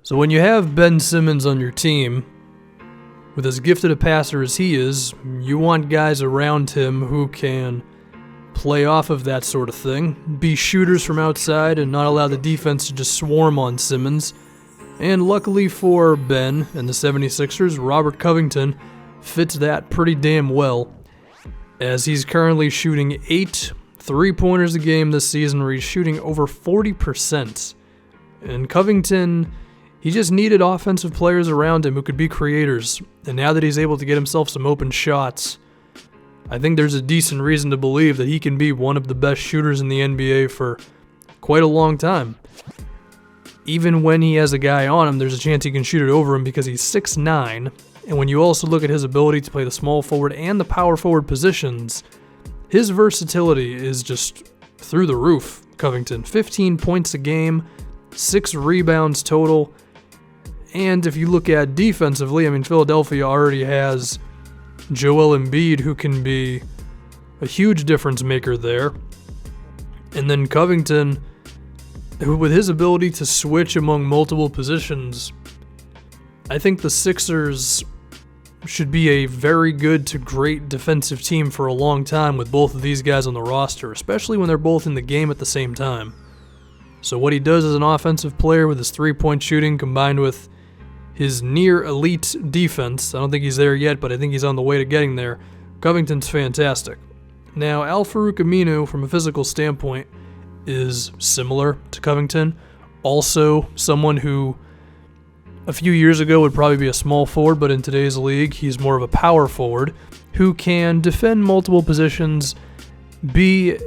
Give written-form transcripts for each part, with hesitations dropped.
So when you have Ben Simmons on your team, with as gifted a passer as he is, you want guys around him who can play off of that sort of thing, be shooters from outside and not allow the defense to just swarm on Simmons. And luckily for Ben and the 76ers, Robert Covington fits that pretty damn well, as he's currently shooting 8 3-pointers a game this season, where he's shooting over 40%. And Covington, he just needed offensive players around him who could be creators, and now that he's able to get himself some open shots, I think there's a decent reason to believe that he can be one of the best shooters in the NBA for quite a long time. Even when he has a guy on him, there's a chance he can shoot it over him because he's 6'9", and when you also look at his ability to play the small forward and the power forward positions, his versatility is just through the roof. Covington, 15 points a game, 6 rebounds total, and if you look at defensively, I mean, Philadelphia already has Joel Embiid, who can be a huge difference maker there. And then Covington, who with his ability to switch among multiple positions, I think the Sixers should be a very good to great defensive team for a long time with both of these guys on the roster, especially when they're both in the game at the same time. So what he does as an offensive player with his three-point shooting combined with his near elite defense, I don't think he's there yet, but I think he's on the way to getting there, Covington's fantastic. Now, al-Farouq Aminu, from a physical standpoint, is similar to Covington. Also, someone who a few years ago would probably be a small forward, but in today's league, he's more of a power forward who can defend multiple positions, be,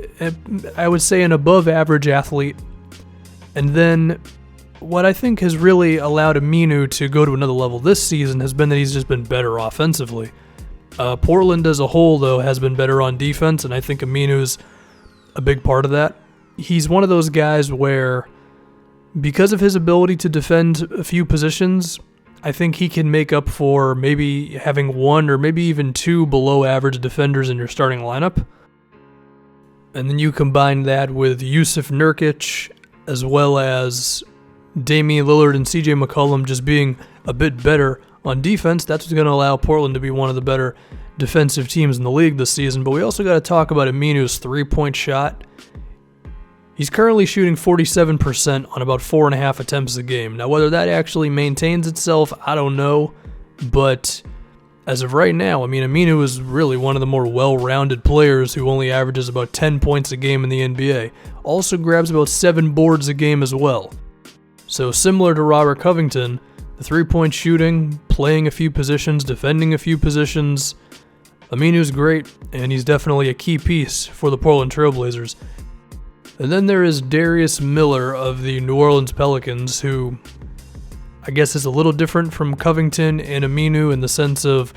I would say, an above-average athlete. And then what I think has really allowed Aminu to go to another level this season has been that he's just been better offensively. Portland as a whole, though, has been better on defense, and I think Aminu's a big part of that. He's one of those guys where, because of his ability to defend a few positions, I think he can make up for maybe having one or maybe even two below-average defenders in your starting lineup. And then you combine that with Yusuf Nurkic, as well as Damian Lillard and CJ McCollum just being a bit better on defense. That's what's going to allow Portland to be one of the better defensive teams in the league this season. But we also got to talk about Aminu's three-point shot. He's currently shooting 47% on about 4.5 attempts a game. Now, whether that actually maintains itself, I don't know. But as of right now, I mean, Aminu is really one of the more well-rounded players who only averages about 10 points a game in the NBA. Also grabs about 7 boards a game as well. So similar to Robert Covington, the three-point shooting, playing a few positions, defending a few positions, Aminu's great, and he's definitely a key piece for the Portland Trailblazers. And then there is Darius Miller of the New Orleans Pelicans, who I guess is a little different from Covington and Aminu in the sense of,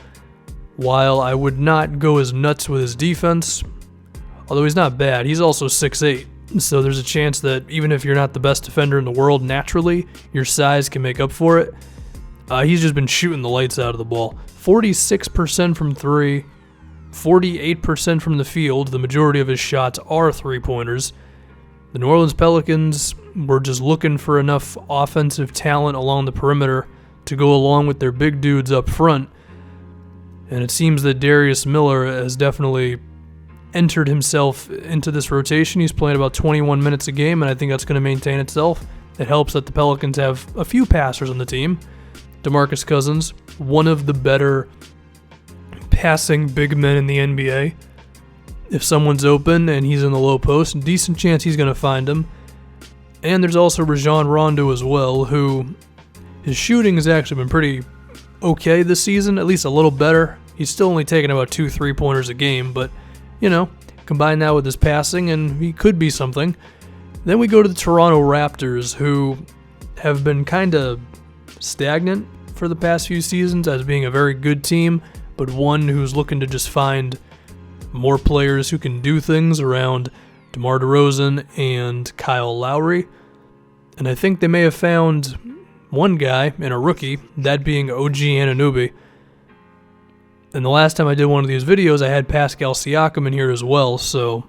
while I would not go as nuts with his defense, although he's not bad, he's also 6'8". So there's a chance that even if you're not the best defender in the world naturally, your size can make up for it. He's just been shooting the lights out of the ball. 46% from three, 48% from the field. The majority of his shots are three-pointers. The New Orleans Pelicans were just looking for enough offensive talent along the perimeter to go along with their big dudes up front. And it seems that Darius Miller has definitely entered himself into this rotation. He's playing about 21 minutes a game, and I think that's going to maintain itself. It helps that the Pelicans have a few passers on the team. DeMarcus Cousins, one of the better passing big men in the NBA. If someone's open and he's in the low post, decent chance he's going to find him. And there's also Rajon Rondo as well, who his shooting has actually been pretty okay this season, at least a little better. He's still only taking about 2 3-pointers a game, but you know, combine that with his passing and he could be something. Then we go to the Toronto Raptors, who have been kind of stagnant for the past few seasons as being a very good team, but one who's looking to just find more players who can do things around DeMar DeRozan and Kyle Lowry. And I think they may have found one guy and a rookie, that being OG Anunoby. And the last time I did one of these videos, I had Pascal Siakam in here as well, so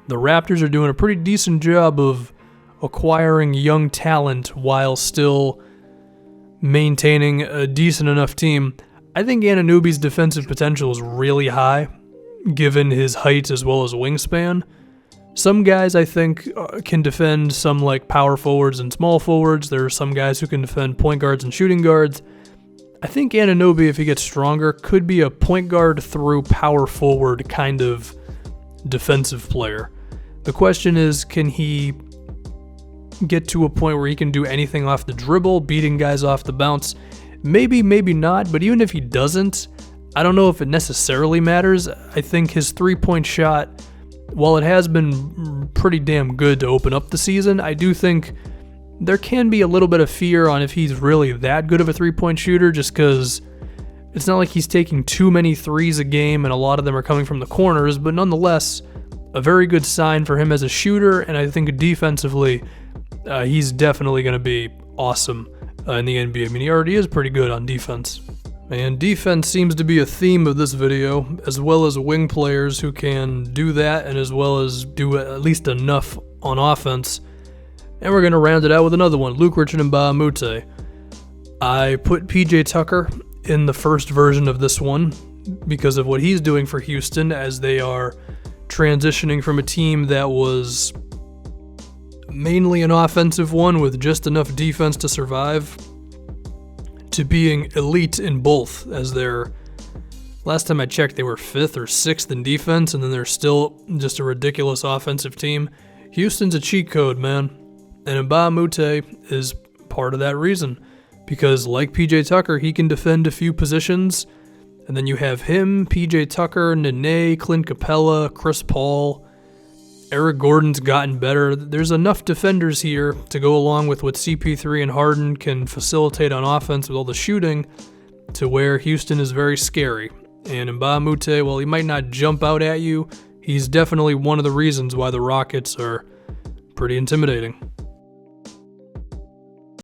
the Raptors are doing a pretty decent job of acquiring young talent while still maintaining a decent enough team. I think Anunoby's defensive potential is really high, given his height as well as wingspan. Some guys I think can defend some like power forwards and small forwards. There are some guys who can defend point guards and shooting guards. I think Anunoby, if he gets stronger, could be a point guard through power forward kind of defensive player. The question is, can he get to a point where he can do anything off the dribble, beating guys off the bounce? Maybe, maybe not, but even if he doesn't, I don't know if it necessarily matters. I think his three-point shot, while it has been pretty damn good to open up the season, I do think there can be a little bit of fear on if he's really that good of a three-point shooter, just because it's not like he's taking too many threes a game and a lot of them are coming from the corners, but nonetheless, a very good sign for him as a shooter, and I think defensively, he's definitely going to be awesome in the NBA. I mean, he already is pretty good on defense. And defense seems to be a theme of this video, as well as wing players who can do that and as well as do at least enough on offense. And we're going to round it out with another one, Luke Richard and Mbah a Moute. I put PJ Tucker in the first version of this one because of what he's doing for Houston as they are transitioning from a team that was mainly an offensive one with just enough defense to survive to being elite in both, as they're, last time I checked, they were 5th or 6th in defense, and then they're still just a ridiculous offensive team. Houston's a cheat code, man, and Mbah a Moute is part of that reason, because like PJ Tucker, he can defend a few positions, and then you have him, PJ Tucker, Nene, Clint Capella, Chris Paul. Eric Gordon's gotten better. There's enough defenders here to go along with what CP3 and Harden can facilitate on offense with all the shooting to where Houston is very scary. And Mbah a Moute, while he might not jump out at you, he's definitely one of the reasons why the Rockets are pretty intimidating.